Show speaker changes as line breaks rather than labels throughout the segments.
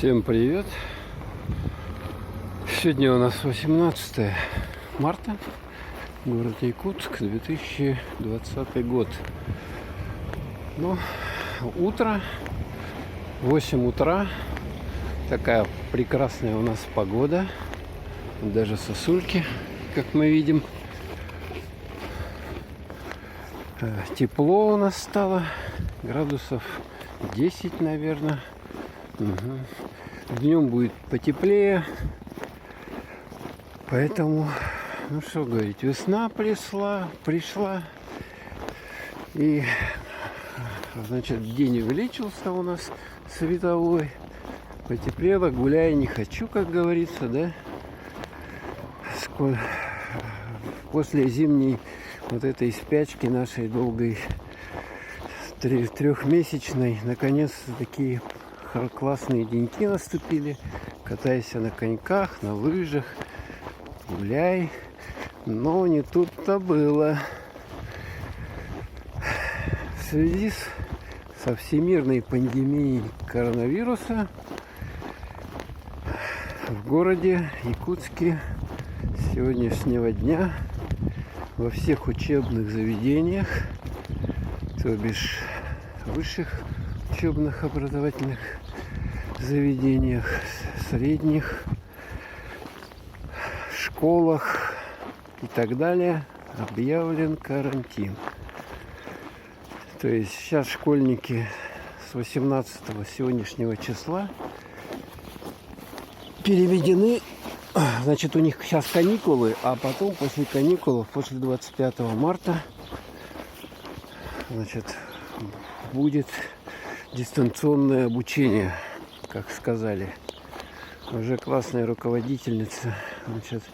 Всем привет! Сегодня у нас 18 марта, город Якутск, 2020 год. Ну, утро, 8 утра, такая прекрасная у нас погода, даже сосульки, как мы видим. Тепло у нас стало, градусов 10, наверное. Днем будет потеплее, поэтому, ну что говорить, весна пришла, и, значит, день увеличился у нас световой, потеплело, гуляй не хочу, как говорится, да, после зимней вот этой спячки нашей долгой, трехмесячной, наконец-то такие классные деньки наступили. Катайся на коньках, на лыжах, гуляй. Но не тут-то было. В связи со всемирной пандемией коронавируса в городе Якутске с сегодняшнего дня во всех учебных заведениях, то бишь высших учебных образовательных заведениях, средних, школах и так далее объявлен карантин. То есть сейчас школьники с 18 сегодняшнего числа переведены, значит, у них сейчас каникулы, а потом после каникул, после 25 марта, значит, будет дистанционное обучение, как сказали. Уже классная руководительница, значит,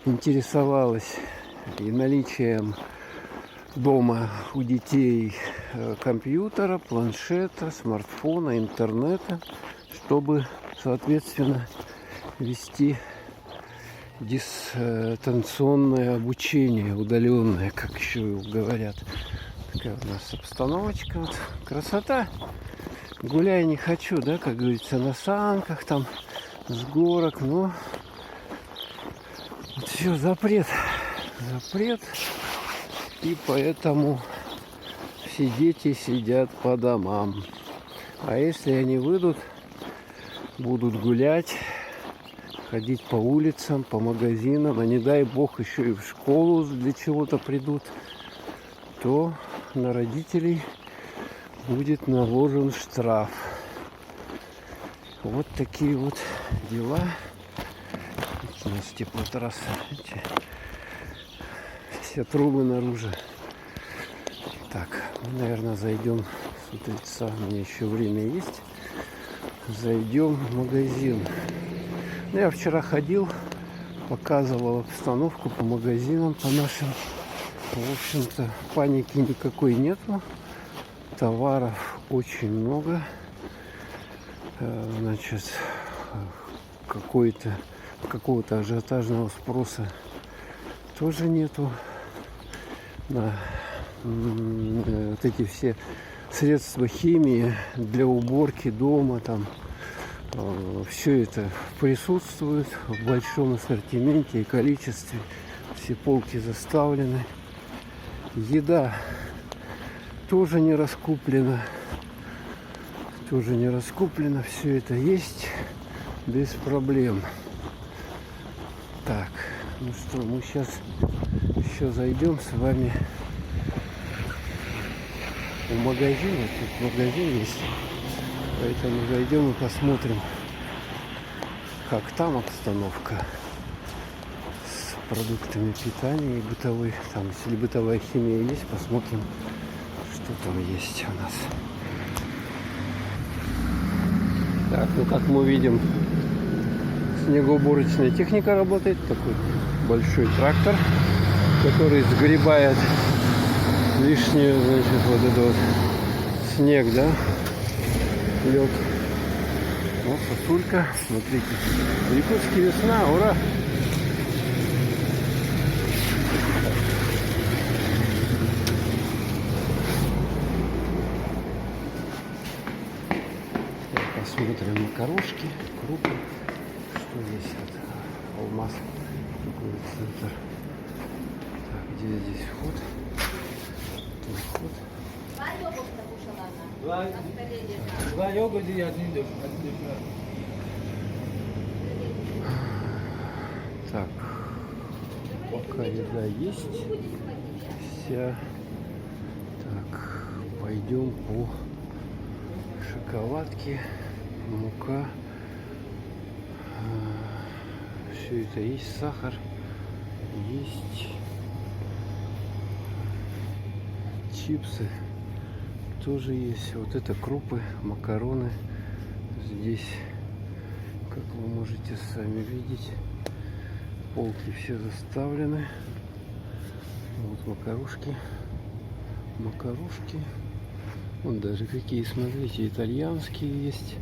интересовалась и наличием дома у детей компьютера, планшета, смартфона, интернета, чтобы, соответственно, вести дистанционное обучение, удаленное, как еще говорят. Такая у нас обстановочка, вот, красота. Гуляй не хочу, да, как говорится, на санках, там, с горок, но вот все, запрет, и поэтому все дети сидят по домам. А если они выйдут, будут гулять, ходить по улицам, по магазинам, а не дай бог еще и в школу для чего-то придут, то на родителей будет наложен штраф. Вот такие вот дела. У нас теплотрасса, видите? Все трубы наружу. Так, мы, наверное, зайдем с утреца. У меня еще время есть. Зайдем в магазин. Ну, я вчера ходил, показывал обстановку по магазинам, по нашим. В общем-то, паники никакой нету. Товаров очень много. Значит, какого-то ажиотажного спроса тоже нету. На вот эти все средства химии для уборки дома, там все это присутствует в большом ассортименте и количестве. Все полки заставлены. Еда тоже не раскуплена. Все это есть без проблем. Так, ну что, мы сейчас еще зайдем с вами в магазин. Вот тут магазин есть. Поэтому зайдем и посмотрим, как там обстановка с продуктами питания и бытовой. Там, если бытовая химия есть, посмотрим, что там есть у нас. Так, ну как мы видим, снегоуборочная техника работает. Такой большой трактор, который сгребает лишнюю, значит, вот этот вот снег, да, лед. Вот сосулька, смотрите. В Якутске весна, ура! Смотрим макарошки, крупы. Что здесь? Вот, алмаз. Такой центр. Так, где здесь вход? Тут вход.
Два йогурта и один дешев.
Так, пока еда есть вся. Так, пойдем по шоколадке, мука. Все это есть, сахар есть, чипсы тоже есть. Вот это крупы, макароны. Здесь, как вы можете сами видеть, полки все заставлены. Вот макарошки. Макарошки. Вон даже какие, смотрите, итальянские есть.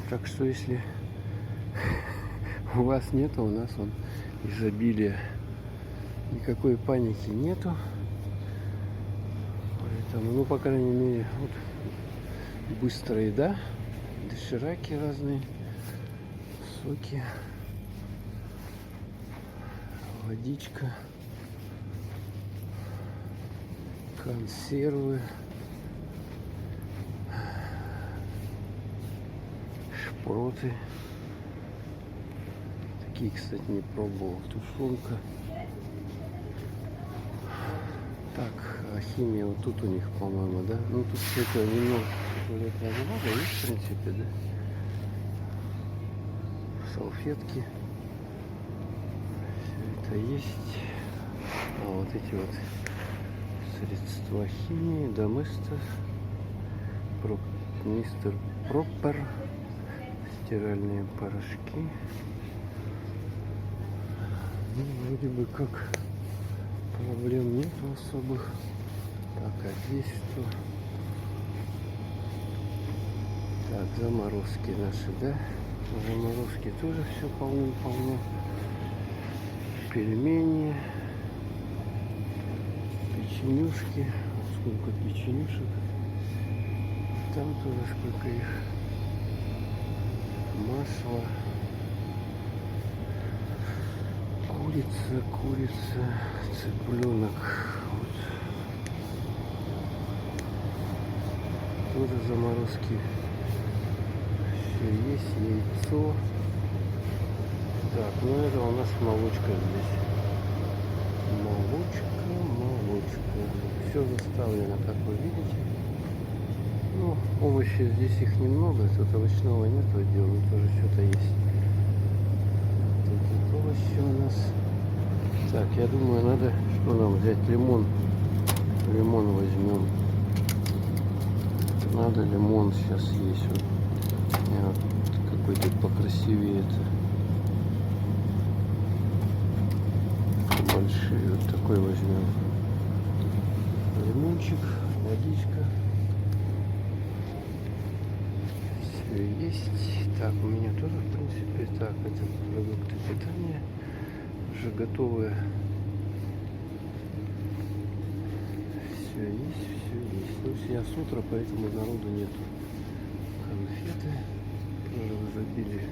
Так что если у вас нету, у нас он изобилие. Никакой паники нету. Поэтому, ну, по крайней мере, вот быстрая еда, дошираки разные, соки, водичка, консервы, шпроты. Такие, кстати, не пробовал. Тушенка. Так, а химия вот тут у них, по-моему, да? Ну, тут что-то немного туалетная бумага есть, в принципе, да? Салфетки. Все это есть. А вот эти вот средства химии, Доместос, мистер Пропер, стиральные порошки. Ну, вроде бы как проблем нет особых. Так, а здесь что? Так, заморозки наши, да? Заморозки тоже все полно-полно. Пельмени, печенюшки. Сколько печенюшек. Там тоже сколько их. Масло. Курица, цыпленок. Вот. Тоже заморозки. Все есть, яйцо. Так, ну это у нас молочка здесь. Молочка. Все заставлено, как вы видите. Ну, овощи здесь их немного, тут овощного нет отдела, но тоже что-то есть. Тут овощи у нас. Так, я думаю, надо, что нам взять, лимон. Лимон возьмем. Надо лимон сейчас есть. Вот. Вот какой-то покрасивее это. Большие. Вот такой возьмем. Лимончик, водичка. Все есть. Так, у меня тоже, в принципе, так, это продукты питания. Уже готовые. Все есть, все есть. Ну, я с утра, поэтому народу нету. Конфеты тоже в изобилии.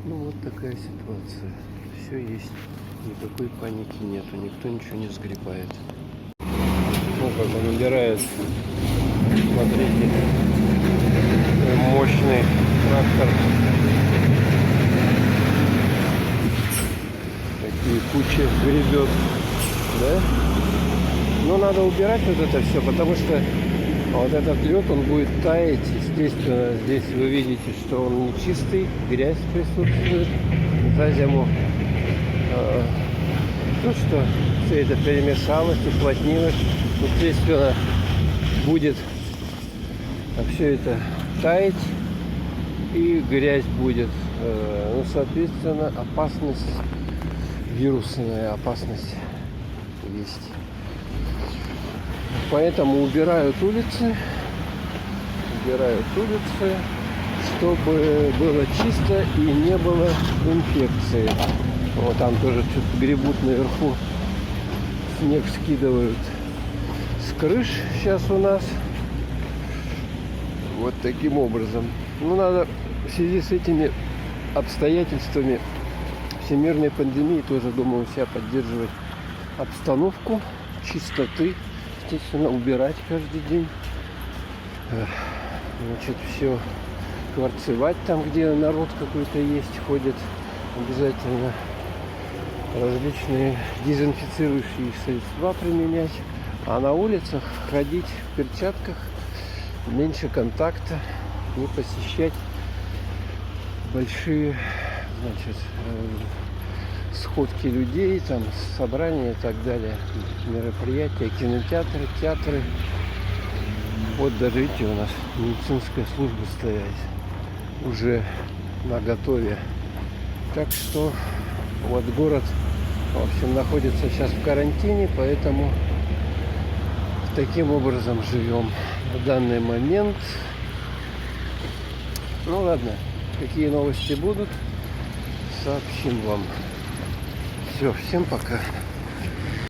Ну вот такая ситуация. Все есть. Никакой паники нету. Никто ничего не сгребает. Ну как он убирает. Смотрите. Мощный трактор. Такие кучи гребет. Да? Но надо убирать вот это все, потому что вот этот лед, он будет таять. Естественно, здесь вы видите, что он не чистый, грязь присутствует за зиму. То, что все это перемешалось, уплотнилось, естественно, будет все это таять и грязь будет. Ну, соответственно, опасность, вирусная опасность есть. Поэтому убирают улицы, чтобы было чисто и не было инфекции. Вот там тоже что-то гребут наверху, снег скидывают с крыш сейчас у нас. Вот таким образом. Ну, надо в связи с этими обстоятельствами всемирной пандемии тоже, думаю, себя поддерживать обстановку чистоты, естественно, убирать каждый день. Значит, все кварцевать там, где народ какой-то есть, ходит обязательно. Различные дезинфицирующие средства применять. А на улицах ходить в перчатках, меньше контакта, не посещать большие, значит, сходки людей, там, собрания и так далее, мероприятия, кинотеатры, театры. Вот даже, видите, у нас медицинская служба стоит уже на готове. Так что вот город, в общем, находится сейчас в карантине, поэтому таким образом живем в данный момент. Ну ладно, какие новости будут, сообщим вам. Все, всем пока.